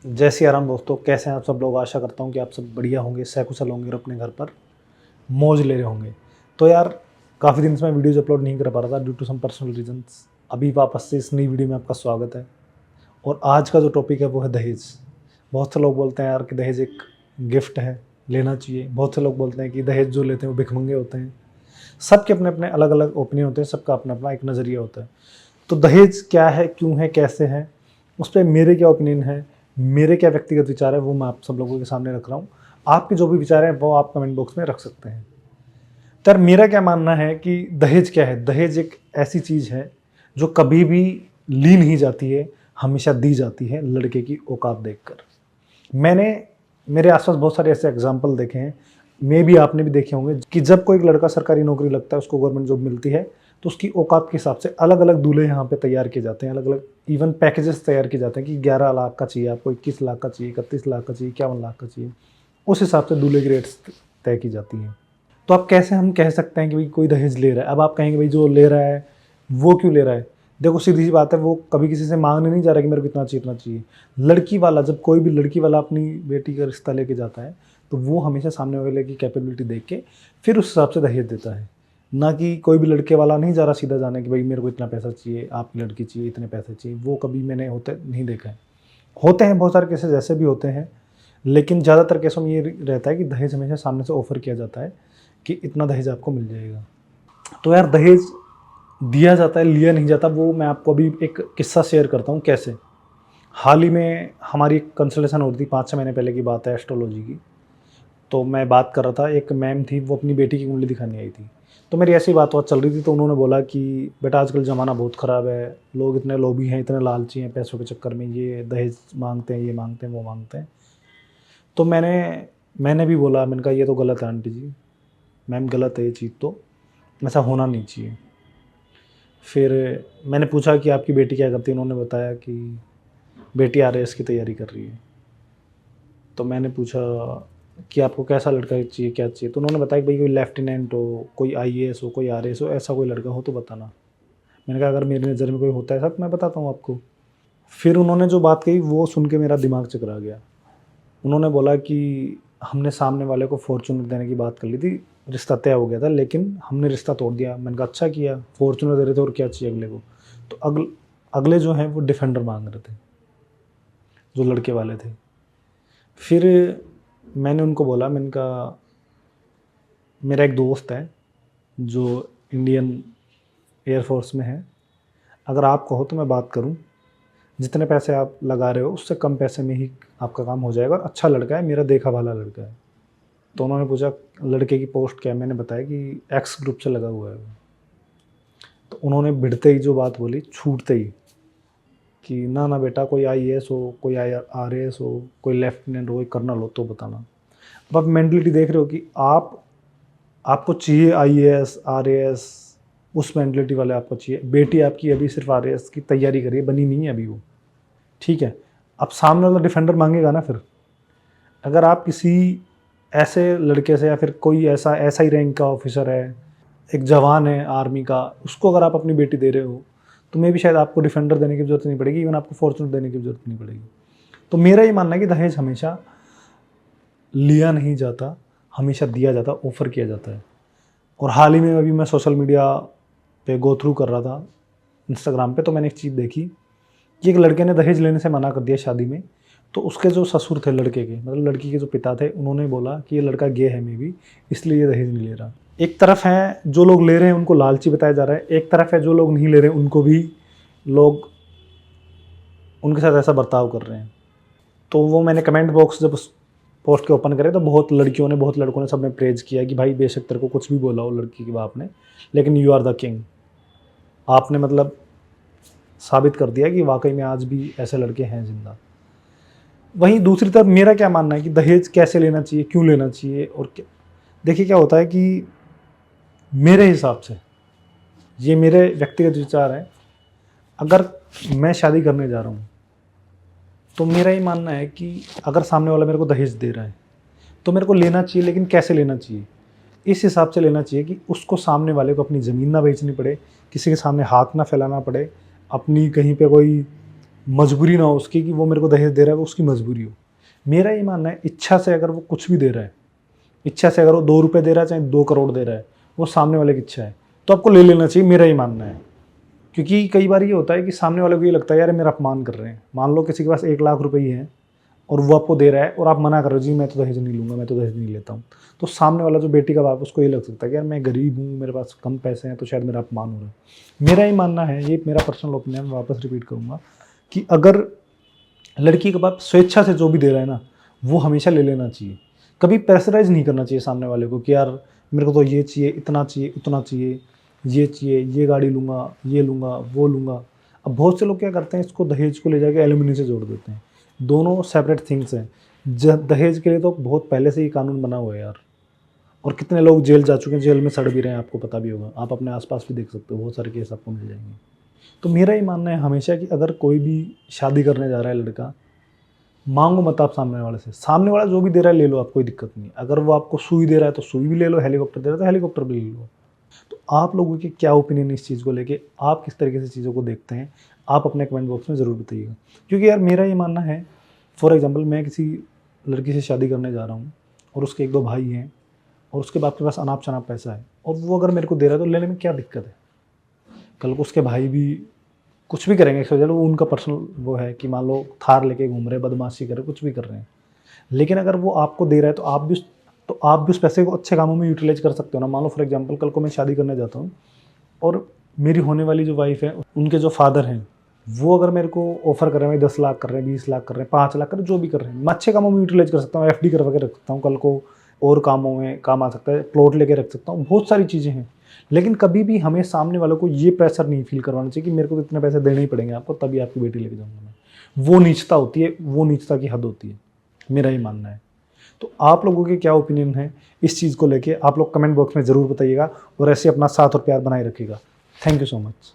जय सिया राम दोस्तों, कैसे हैं आप सब लोग। आशा करता हूँ कि आप सब बढ़िया होंगे, सकुशल होंगे और अपने घर पर मौज ले रहे होंगे। तो यार, काफ़ी दिन से मैं वीडियोज़ अपलोड नहीं कर पा रहा था due to some personal reasons. अभी वापस से इस नई वीडियो में आपका स्वागत है। और आज का जो टॉपिक है वो है दहेज। बहुत से लोग बोलते हैं यार कि दहेज एक गिफ्ट है, लेना चाहिए। बहुत से लोग बोलते हैं कि दहेज जो लेते हैं वो भिखमंगे होते हैं। सबके अपने अपने अलग अलग ओपिनियन होते हैं, सबका अपना अपना एक नज़रिया होता है। तो दहेज क्या है, क्यों है, कैसे है, उस पर मेरे क्या ओपिनियन है, मेरे क्या व्यक्तिगत विचार है, वो मैं आप सब लोगों के सामने रख रहा हूँ। आपके जो भी विचार हैं वो आप कमेंट बॉक्स में रख सकते हैं। तर मेरा क्या मानना है कि दहेज क्या है। दहेज एक ऐसी चीज़ है जो कभी भी ली नहीं जाती है, हमेशा दी जाती है लड़के की औकात देखकर। मैंने मेरे आसपास बहुत सारे ऐसे एग्जाम्पल देखे हैं, मे भी आपने भी देखे होंगे, कि जब कोई एक लड़का सरकारी नौकरी लगता है, उसको गवर्नमेंट जॉब मिलती है, तो उसकी औकात के हिसाब से अलग अलग दूल्हे यहाँ पे तैयार किए जाते हैं। अलग अलग इवन पैकेजेस तैयार किए जाते हैं कि 11 लाख का चाहिए आपको, 21 लाख का चाहिए, 31 लाख का चाहिए, 51 लाख का चाहिए। उस हिसाब से दूल्हे की रेट्स तय की जाती हैं। तो आप कैसे हम कह सकते हैं कि भाई कोई दहेज ले रहा है। अब आप कहेंगे भाई जो ले रहा है वो क्यों ले रहा है। देखो, सीधी सी बात है, वो कभी किसी से मांगने नहीं जा रहा कि मेरे को इतना चाहिए इतना चाहिए। लड़की वाला, जब कोई भी लड़की वाला अपनी बेटी का रिश्ता लेके जाता है, तो वो हमेशा सामने वाले की कैपेबिलिटी देख के फिर उस हिसाब से दहेज देता है। ना कि कोई भी लड़के वाला नहीं जा रहा सीधा जाने कि भाई मेरे को इतना पैसा चाहिए, आपकी लड़की चाहिए, इतने पैसे चाहिए। वो कभी मैंने होते नहीं देखा है। होते हैं बहुत सारे केसेस ऐसे भी होते हैं, लेकिन ज़्यादातर केसों में ये रहता है कि दहेज हमेशा सामने से ऑफर किया जाता है कि इतना दहेज आपको मिल जाएगा। तो यार, दहेज दिया जाता है, लिया नहीं जाता। वो मैं आपको अभी एक किस्सा शेयर करता हूँ कैसे। हाल ही में हमारी एक कंसल्टेशन हो रही थी, 5-6 महीने पहले की बात है, एस्ट्रोलॉजी की। तो मैं बात कर रहा था, एक मैम थी, वो अपनी बेटी की कुंडली दिखाने आई थी। तो मेरी ऐसी बात चल रही थी, तो उन्होंने बोला कि बेटा आजकल ज़माना बहुत ख़राब है, लोग इतने लोभी हैं, इतने लालची हैं, पैसों के चक्कर में ये दहेज मांगते हैं, ये मांगते हैं, वो मांगते हैं। तो मैंने भी बोला, मैंने कहा ये तो गलत है आंटी जी, मैम गलत है ये चीज़, तो ऐसा होना नहीं चाहिए। फिर मैंने पूछा कि आपकी बेटी क्या करती है। उन्होंने बताया कि बेटी आरएएस की तैयारी कर रही है। तो मैंने पूछा कि आपको कैसा लड़का चाहिए, क्या चाहिए। तो उन्होंने बताया कि भाई कोई लेफ्टिनेंट हो, कोई आईएएस हो, कोई आरएएस हो, ऐसा कोई लड़का हो तो बताना। मैंने कहा अगर मेरी नज़र में कोई होता है ऐसा तो मैं बताता हूँ आपको। फिर उन्होंने जो बात कही वो सुन के मेरा दिमाग चकरा गया। उन्होंने बोला कि हमने सामने वाले को फॉर्चूनर देने की बात कर ली थी, रिश्ता तय हो गया था, लेकिन हमने रिश्ता तोड़ दिया। मैंने कहा अच्छा किया, फॉर्चूनर दे रहे थे और क्या चाहिए अगले को। तो अगले जो हैं वो डिफेंडर मांग रहे थे, जो लड़के वाले थे। फिर मैंने उनको बोला, मैंने कहा मेरा एक दोस्त है जो इंडियन एयरफोर्स में है, अगर आप कहो तो मैं बात करूं, जितने पैसे आप लगा रहे हो उससे कम पैसे में ही आपका काम हो जाएगा, और अच्छा लड़का है, मेरा देखा भाला लड़का है। तो उन्होंने पूछा लड़के की पोस्ट क्या है। मैंने बताया कि एक्स ग्रुप से लगा हुआ है वो। तो उन्होंने भिड़ते ही जो बात बोली, छूटते ही, कि ना ना बेटा, कोई आईएएस हो, कोई आरएएस हो, कोई लेफ्टिनेंट हो, कोई कर्नल हो तो बताना। अब आप मेंटलिटी देख रहे हो कि आपको चाहिए आईएएस आरएएस, उस मेंटलिटी वाले आपको चाहिए। बेटी आपकी अभी सिर्फ आरएएस की तैयारी करिए, बनी नहीं है अभी वो, ठीक है। अब सामने वाला डिफेंडर मांगेगा ना। फिर अगर आप किसी ऐसे लड़के से, या फिर कोई ऐसा ही रैंक का ऑफिसर है, एक जवान है आर्मी का, उसको अगर आप अपनी बेटी दे रहे हो, तो मे भी शायद आपको डिफेंडर देने की जरूरत नहीं पड़ेगी, इवन आपको फॉर्चूनर देने की जरूरत नहीं पड़ेगी। तो मेरा ये मानना है कि दहेज हमेशा लिया नहीं जाता, हमेशा दिया जाता, ऑफर किया जाता है। और हाल ही में अभी मैं सोशल मीडिया पे गो थ्रू कर रहा था, इंस्टाग्राम पे, तो मैंने एक चीज़ देखी कि एक लड़के ने दहेज लेने से मना कर दिया शादी में। तो उसके जो ससुर थे लड़के के, मतलब लड़की के जो पिता थे, उन्होंने बोला कि ये लड़का गे है मे भी, इसलिए ये दहेज नहीं ले रहा। एक तरफ है जो लोग ले रहे हैं उनको लालची बताया जा रहा है, एक तरफ है जो लोग नहीं ले रहे उनको भी लोग उनके साथ ऐसा बर्ताव कर रहे हैं। तो वो मैंने कमेंट बॉक्स जब उस पोस्ट के ओपन करे, तो बहुत लड़कियों ने, बहुत लड़कों ने, सब ने प्रेज किया कि भाई बेशक तेरे को कुछ भी बोला हो लड़की के बाप ने, लेकिन यू आर द किंग। आपने मतलब साबित कर दिया कि वाकई में आज भी ऐसे लड़के हैं जिंदा। वहीं दूसरी तरफ मेरा क्या मानना है कि दहेज कैसे लेना चाहिए, क्यों लेना चाहिए, और क्या। देखिए क्या होता है कि मेरे हिसाब से, ये मेरे व्यक्तिगत विचार हैं, अगर मैं शादी करने जा रहा हूँ तो मेरा ही मानना है कि अगर सामने वाला मेरे को दहेज दे रहा है तो मेरे को लेना चाहिए, लेकिन कैसे लेना चाहिए। इस हिसाब से लेना चाहिए कि उसको, सामने वाले को, अपनी ज़मीन ना बेचनी पड़े, किसी के सामने हाथ ना फैलाना पड़े, अपनी कहीं पे कोई मजबूरी ना हो उसकी कि वो मेरे को दहेज दे रहा है, वो उसकी मजबूरी हो। मेरा ये मानना है इच्छा से अगर वो कुछ भी दे रहा है, इच्छा से अगर वो 2 रुपये दे रहा है चाहे 2 करोड़ दे रहा है, वो सामने वाले की इच्छा है, तो आपको ले लेना चाहिए, मेरा ये मानना है। क्योंकि कई बार ये होता है कि सामने वाले को ये लगता है यार मेरा अपमान कर रहे हैं। मान लो किसी के पास 1 लाख रुपए ही है और वो आपको दे रहा है और आप मना कर रहे हो, जी मैं तो दहेज नहीं लूँगा, मैं तो दहेज नहीं लेता हूँ। तो सामने वाला जो बेटी का बाप है उसको ये लग सकता है कि यार मैं गरीब हूँ, मेरे पास कम पैसे हैं, तो शायद मेरा अपमान हो रहा है। मेरा ये मानना है, ये मेरा पर्सनल ओपिनियन वापस रिपीट करूँगा, कि अगर लड़की का बाप स्वेच्छा से जो भी दे रहा है ना, वो हमेशा ले लेना चाहिए। कभी प्रेशराइज़ नहीं करना चाहिए सामने वाले को कि यार मेरे को तो ये चाहिए, इतना चाहिए, उतना चाहिए, ये चाहिए, ये गाड़ी लूँगा, ये लूँगा, वो लूँगा। अब बहुत से लोग क्या करते हैं, इसको दहेज को ले जाके एलिमनी से जोड़ देते हैं। दोनों सेपरेट थिंग्स हैं। दहेज के लिए तो बहुत पहले से ही कानून बना हुआ है यार, और कितने लोग जेल जा चुके हैं, जेल में सड़ भी रहे हैं, आपको पता भी होगा। आप अपने आसपास भी देख सकते हो, बहुत सारे केस आपको मिल जाएंगे। तो मेरा ये मानना है हमेशा कि अगर कोई भी शादी करने जा रहा है लड़का, मांगो मत आप सामने वाले से। सामने वाला जो भी दे रहा है ले लो, आप कोई दिक्कत नहीं है। अगर वो आपको सुई दे रहा है तो सुई भी ले लो, हेलीकॉप्टर दे रहा है तो हेलीकॉप्टर भी ले लो। तो आप लोगों के क्या ओपिनियन इस चीज़ को लेके, आप किस तरीके से चीज़ों को देखते हैं, आप अपने कमेंट बॉक्स में ज़रूर बताइएगा। क्योंकि यार मेरा ये मानना है, फॉर एग्जांपल मैं किसी लड़की से शादी करने जा रहा हूँ और उसके 1-2 भाई हैं और उसके बाप के पास अनाप शनाप पैसा है और वो अगर मेरे को दे रहा है तो लेने में क्या दिक्कत है। कल को उसके भाई भी कुछ भी करेंगे, चलो वो उनका पर्सनल वो है कि मान लो थार लेके घूम रहे, बदमाशी कर रहे, कुछ भी कर रहे हैं, लेकिन अगर वो आपको दे रहा है तो आप भी उस पैसे को अच्छे कामों में यूटिलाइज कर सकते हो ना। मान लो फॉर एग्जांपल कल को मैं शादी करने जाता हूँ और मेरी होने वाली जो वाइफ है, उनके जो फादर हैं, वो अगर मेरे को ऑफर कर रहे हैं, 10 लाख कर रहे हैं, 20 लाख कर रहे हैं, 5 लाख कर रहे हैं, जो भी कर रहे हैं, मैं अच्छे कामों में यूटिलाइज कर सकता हूँ, एफडी करवा के रख सकता हूँ, कल को और कामों में काम आ सकता है, प्लॉट लेके रख सकता हूँ, बहुत सारी चीज़ें हैं। लेकिन कभी भी हमें सामने वालों को ये प्रेशर नहीं फील करवाना चाहिए कि मेरे को तो इतने पैसे देने ही पड़ेंगे आपको, तभी आपकी बेटी लेके जाऊँगा मैं। वो नीचता होती है, वो नीचता की हद होती है, मेरा ही मानना है। तो आप लोगों के क्या ओपिनियन है इस चीज़ को लेके, आप लोग कमेंट बॉक्स में ज़रूर बताइएगा और ऐसे अपना साथ और प्यार बनाए रखिएगा। Thank you so much.